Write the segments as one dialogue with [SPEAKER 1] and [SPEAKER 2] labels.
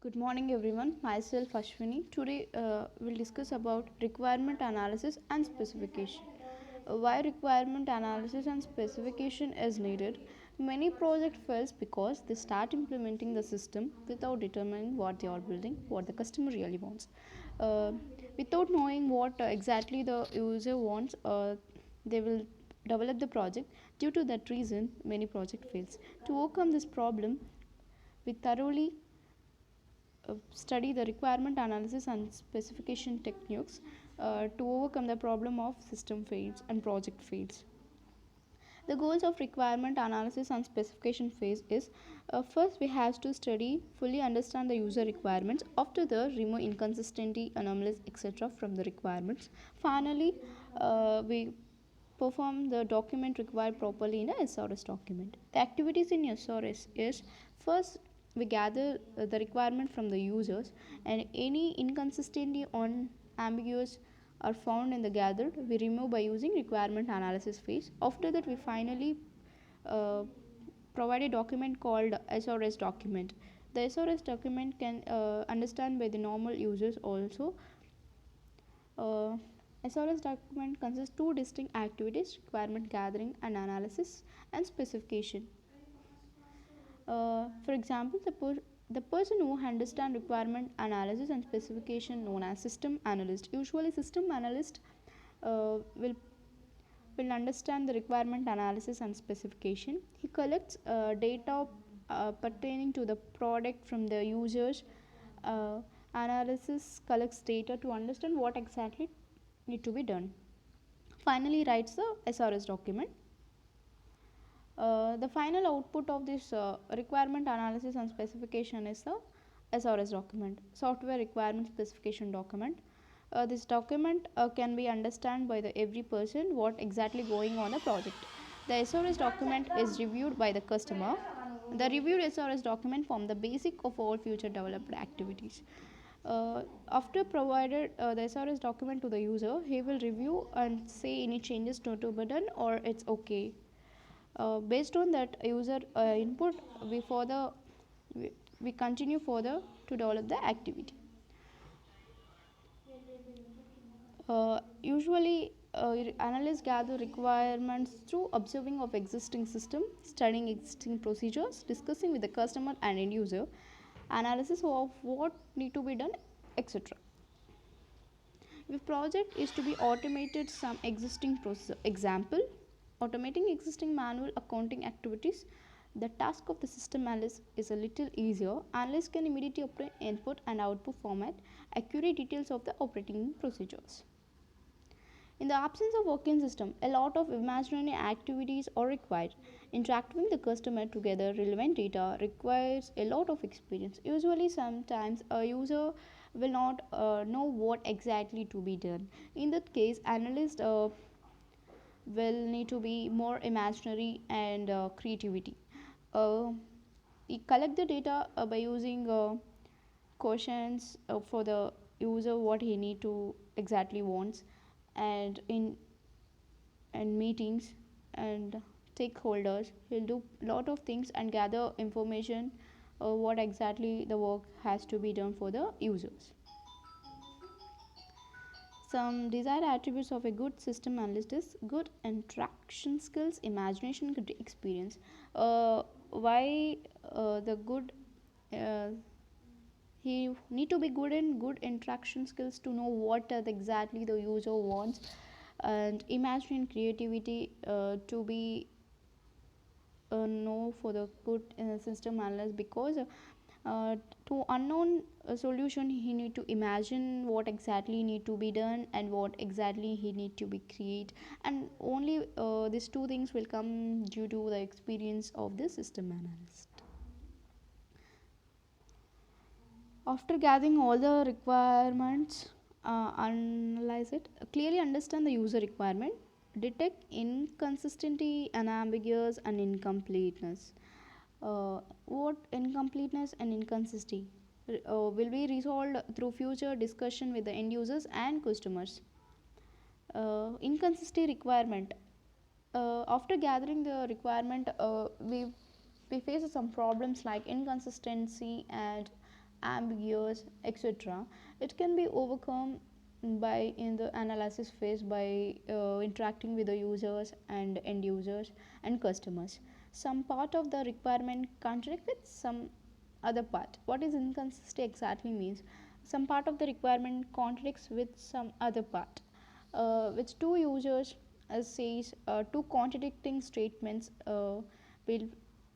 [SPEAKER 1] Good morning everyone, myself Ashwini. Today we'll discuss about requirement analysis and specification. Why requirement analysis and specification is needed? Many projects fail because they start implementing the system without determining what they are building, what the customer really wants. Uh, Without knowing what exactly the user wants, they will develop the project. Due to that reason, many project fails. To overcome this problem, we thoroughly study the requirement analysis and specification techniques to overcome the problem of system fails and project fails. The goals of requirement analysis and specification phase is first we have to study fully understand the user requirements. After the remove inconsistency anomalies etc from the requirements. Finally we perform the document required properly in a SRS document. The activities in SRS is first we gather the requirement from the users, and any inconsistency on ambiguous are found in the gathered, we remove by using requirement analysis phase. After that we finally uh, provide a document called SRS document. The SRS document can understand by the normal users also. uh, SRS document consists two distinct activities: requirement gathering and analysis, and specification. For example, the person who understands requirement analysis and specification known as system analyst. Usually, system analyst uh, will understand the requirement analysis and specification. He collects data pertaining to the product from the users. Uh, Analysis collects data to understand what exactly need to be done. Finally, writes the SRS document. The final output of this requirement analysis and specification is the SRS document, software requirement specification document. This document can be understood by the every person what exactly going on the project. The SRS document is reviewed by the customer. The reviewed SRS document form the basic of all future developed activities. After provided the SRS document to the user, he will review and say any changes to be done or it's okay. Based on that user input, we, we continue further to develop the activity. Usually analysts gather requirements through observing of existing system, studying existing procedures, discussing with the customer and end user, analysis of what need to be done, etc. If project is to be automated some existing process, example automating existing manual accounting activities, the task of the system analyst is a little easier. Analyst can immediately obtain input and output format, accurate details of the operating procedures. In the absence of working system, a lot of imaginary activities are required. Interacting with the customer to gather relevant data requires a lot of experience. Usually, sometimes a user will not know what exactly to be done. In that case, analysts will need to be more imaginary and creativity. Uh, we collect the data by using questions for the user what he need to exactly wants, and in and meetings and stakeholders he'll do lot of things and gather information what exactly the work has to be done for the users. Some desired attributes of a good system analyst is good interaction skills, imagination, good experience. Why the good uh, he need to be good in good interaction skills to know what exactly the user wants, and imagination creativity to be know for the good system analyst, because to unknown solution he need to imagine what exactly need to be done and what exactly he need to be create, and only these two things will come due to the experience of the system analyst. After gathering all the requirements, analyze it, clearly understand the user requirement, detect inconsistency, unambiguous, and incompleteness. What incompleteness and inconsistency will be resolved through future discussion with the end users and customers. Inconsistency requirement. After gathering the requirement, we face some problems like inconsistency and ambiguous, etc. It can be overcome by in the analysis phase by interacting with the users and end users and customers. Some part of the requirement contradict with some other part. What is inconsistent exactly means some part of the requirement contradicts with some other part. With two users says two contradicting statements will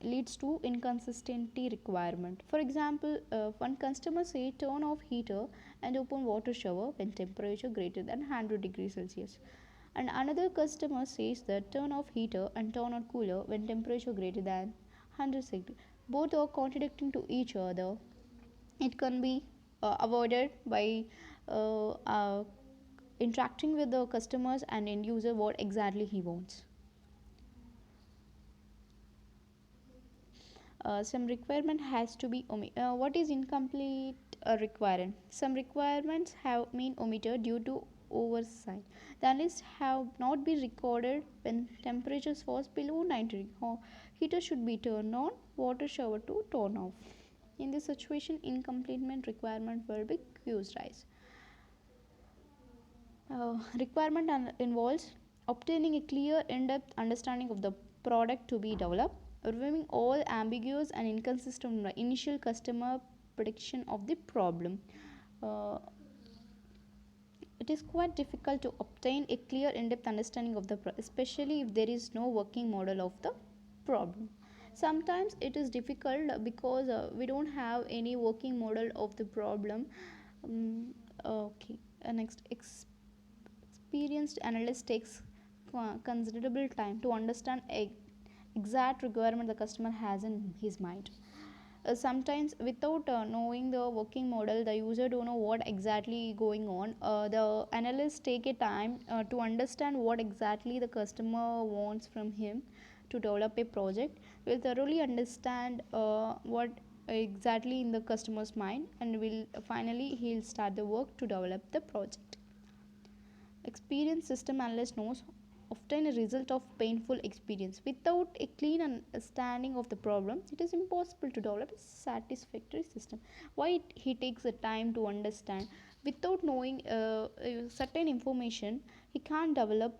[SPEAKER 1] leads to inconsistency requirement. For example, one customer say turn off heater and open water shower when temperature greater than 100 degrees Celsius, and another customer says that turn off heater and turn on cooler when temperature greater than 100 degrees. Both are contradicting to each other. It can be avoided by interacting with the customers and end user what exactly he wants. Some requirement has to be what is incomplete requirement? Some requirements have been omitted due to oversight. The analysts have not been recorded when temperatures falls below 90 degrees. Heater should be turned on, water shower to turn off. In this situation, incompletement requirement will be used rise. Requirement involves obtaining a clear, in-depth understanding of the product to be developed, removing all ambiguous and inconsistent initial customer prediction of the problem. Uh, it is quite difficult to obtain a clear, in-depth understanding of the especially if there is no working model of the problem. Sometimes it is difficult because we don't have any working model of the problem. Okay, next experienced analyst takes considerable time to understand exact requirement the customer has in his mind. Sometimes without knowing the working model, the user don't know what exactly going on. The analysts take a time to understand what exactly the customer wants from him to develop a project. Will thoroughly understand what exactly in the customer's mind, and will finally he'll start the work to develop the project. Experienced system analyst knows often a result of painful experience. Without a clean understanding of the problem, it is impossible to develop a satisfactory system. Why he takes the time to understand? Without knowing certain information, he can't develop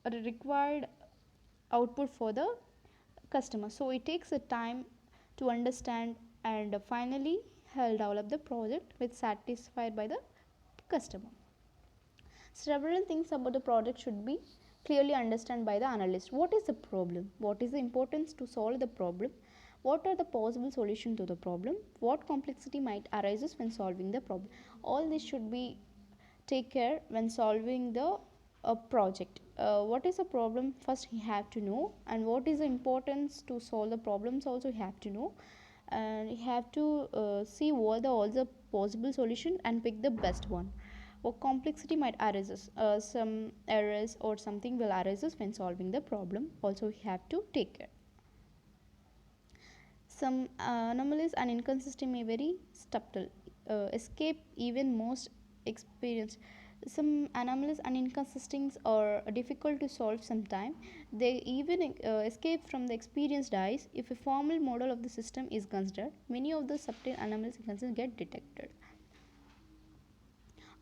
[SPEAKER 1] a required output for the customer. So it takes a time to understand, and finally he'll develop the project with satisfied by the customer. Several things about the project should be clearly understood by the analyst. What is the problem? What is the importance to solve the problem? What are the possible solutions to the problem? What complexity might arise when solving the problem? All this should be take care when solving the project. What is the problem? First, he have to know, and what is the importance to solve the problems? Also, he have to know, and you have to see all the possible solution and pick the best one. Or complexity might arise, some errors or something will arise when solving the problem. Also, we have to take care. Some anomalies and inconsistency may very subtle, escape even most experienced. Some anomalies and inconsistencies are difficult to solve sometime. They even escape from the experienced eyes if a formal model of the system is considered. Many of the subtle anomalies and inconsistencies get detected.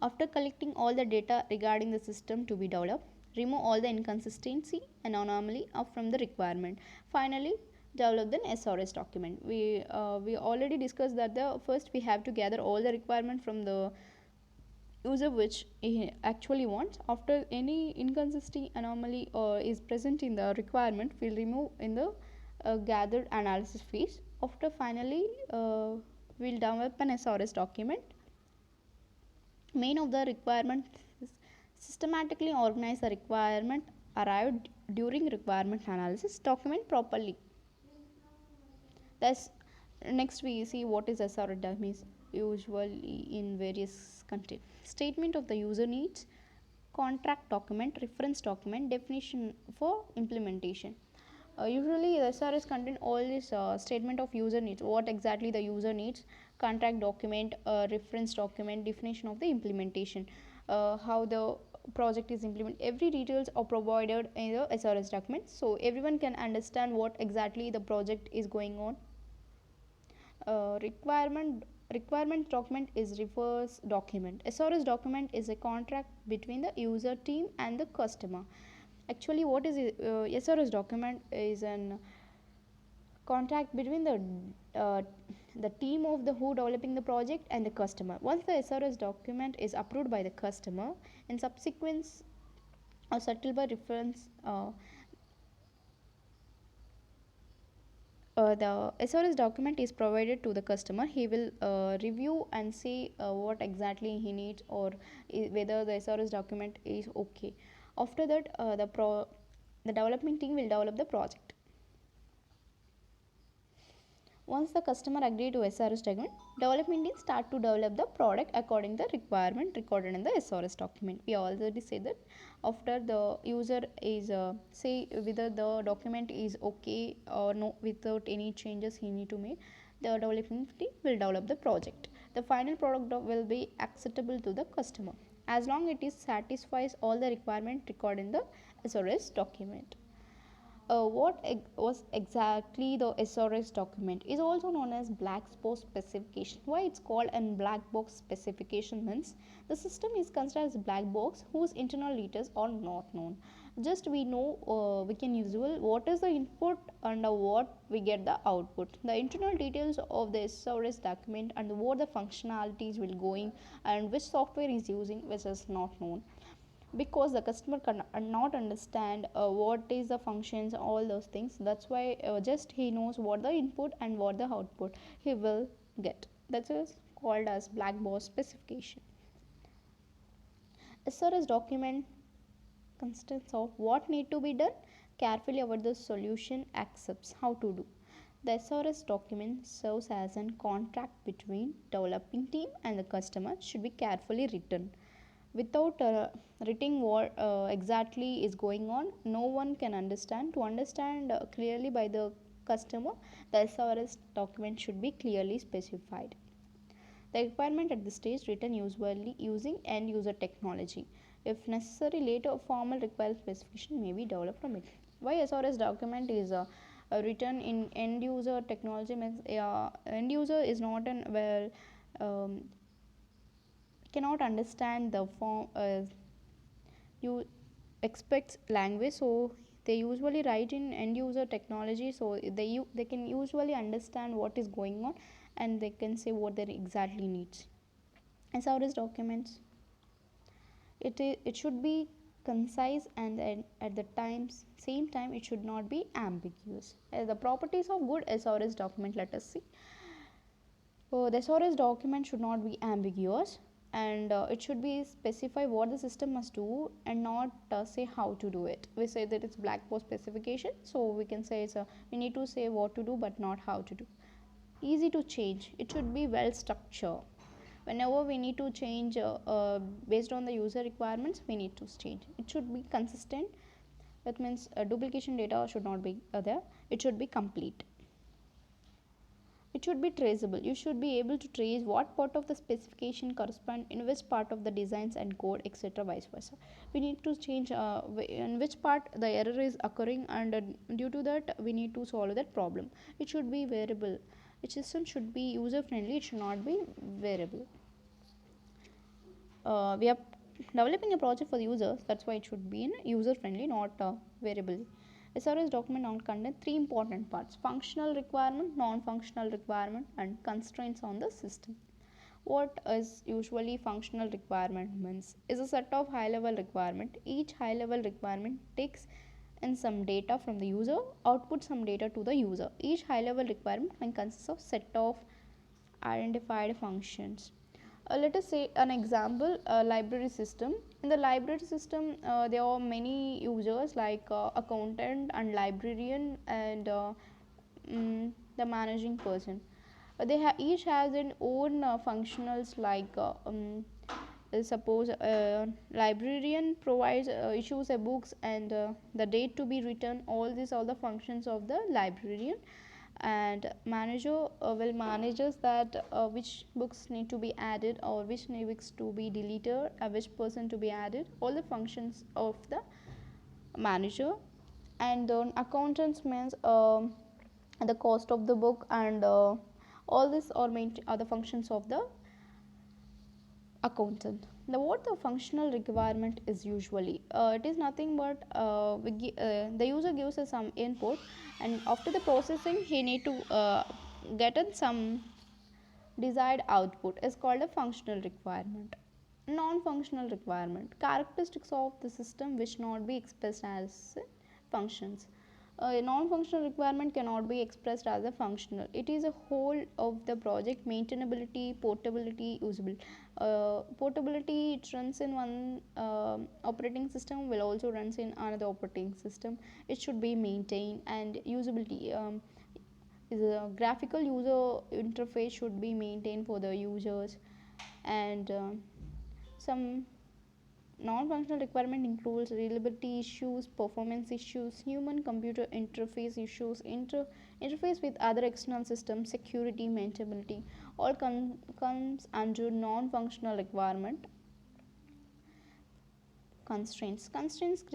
[SPEAKER 1] After collecting all the data regarding the system to be developed, remove all the inconsistency and anomaly from the requirement. Finally, develop an SRS document. We already discussed that the first we have to gather all the requirement from the user which he actually wants. After any inconsistency anomaly is present in the requirement, we'll remove in the gathered analysis phase. After finally we'll develop an SRS document. Main of the requirement is systematically organize the requirement arrived during requirement analysis, document properly. Thus, next we see what is SRS means usually in various content. Statement of the user needs, contract document, reference document, definition for implementation. Usually SRS contain all this statement of user needs, what exactly the user needs, contract document, reference document, definition of the implementation, how the project is implemented. Every details are provided in the SRS document, so everyone can understand what exactly the project is going on. Requirement document is reverse document. SRS document is a contract between the user team and the customer. Actually, what is SRS document is an contract between the team of the who developing the project and the customer. Once the SRS document is approved by the customer, in subsequence or settled by reference, the SRS document is provided to the customer. He will review and see what exactly he needs, or whether the SRS document is okay. After that, the development team will develop the project. Once the customer agree to SRS document, development team start to develop the product according to the requirement recorded in the SRS document. We already said that after the user is say whether the document is okay or no without any changes he need to make, the development team will develop the project. The final product will be acceptable to the customer as long it is satisfies all the requirement recorded in the SRS document. Was exactly the SRS document is also known as black box specification. Why it's called a black box specification means the system is considered as a black box whose internal details are not known. Just we know we can usual what is the input and what we get the output. The internal details of the SRS document and what the functionalities will going and which software is using which is not known, because the customer cannot understand what is the functions, all those things. That's why just he knows what the input and what the output he will get. That is called as black box specification. SRS document consists of what need to be done carefully about the solution accepts how to do. The SRS document serves as a contract between developing team and the customer, should be carefully written. Without writing what exactly is going on, no one can understand. To understand clearly by the customer, the SRS document should be clearly specified. The requirement at this stage written usually using end user technology. If necessary, later formal required specification may be developed from it. Why SRS document is written in end user technology means end user is not an well um, cannot understand the form you expect language, so they usually write in end user technology, so they can usually understand what is going on and they can say what they exactly needs. As far as documents, it should be concise and at the same time it should not be ambiguous. The properties of good SRS document, let us see. So the SRS document should not be ambiguous, and it should be specify what the system must do and not say how to do it. We say that it's black box specification, so we can say we need to say what to do but not how to do. Easy to change. It should be well structured. Whenever we need to change based on the user requirements, we need to change. It should be consistent. That means duplication data should not be there. It should be complete. It should be traceable. You should be able to trace what part of the specification correspond in which part of the designs and code, etc. vice versa. We need to change in which part the error is occurring, and due to that we need to solve that problem. It should be variable. Its system should be user friendly. It should not be variable. We are developing a project for the users, that's why it should be in user friendly, not variable. SRS document now contain three important parts: functional requirement, non-functional requirement, and constraints on the system. What is usually functional requirement means is a set of high level requirement. Each high level requirement takes in some data from the user, output some data to the user. Each high level requirement can consist of set of identified functions. Let us say an example, a library system. In the library system, there are many users like accountant and librarian and the managing person. Each has their own functionals like suppose librarian provides issues a books and the date to be written. All these are the functions of the librarian, and manager will manages that which books need to be added or which books to be deleted, which person to be added, all the functions of the manager. And accountants means the cost of the book and All these are the functions of the accountant. Now, what the functional requirement is usually? It is nothing but the user gives us some input, and after the processing, he need to get in some desired output is called a functional requirement. Non-functional requirement, characteristics of the system which not be expressed as functions. A non-functional requirement cannot be expressed as a functional. It is a whole of the project: maintainability, portability, usable. Portability, it runs in one operating system, will also runs in another operating system. It should be maintained. And usability, is a graphical user interface should be maintained for the users. And some non-functional requirement includes reliability issues, performance issues, human computer interface issues, interface with other external systems, security, maintainability, all comes under non-functional requirement. Constraints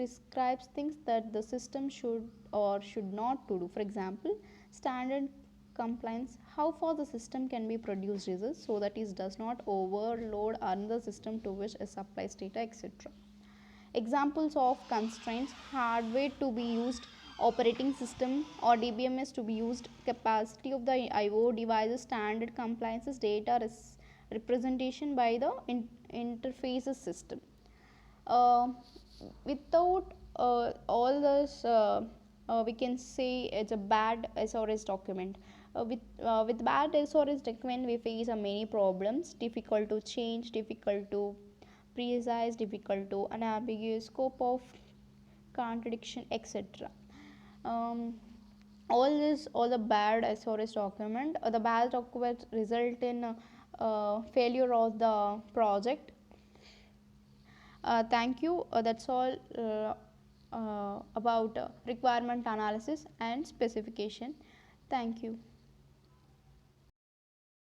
[SPEAKER 1] describes things that the system should or should not to do. For example, standard compliance, how far the system can be produced results so that it does not overload another system to which it supplies data, etc. Examples of constraints: hardware to be used, operating system or DBMS to be used, capacity of the IO devices, standard compliances, data representation by the interfaces system. uh, Without all this, we can say it's a bad SRS document. With bad SRS document, we face many problems: difficult to change, difficult to precise, difficult to unambiguous, scope of contradiction, etc. Um, all the bad SRS document, the bad document result in failure of the project. Thank you. That's all about requirement analysis and specification. Thank you.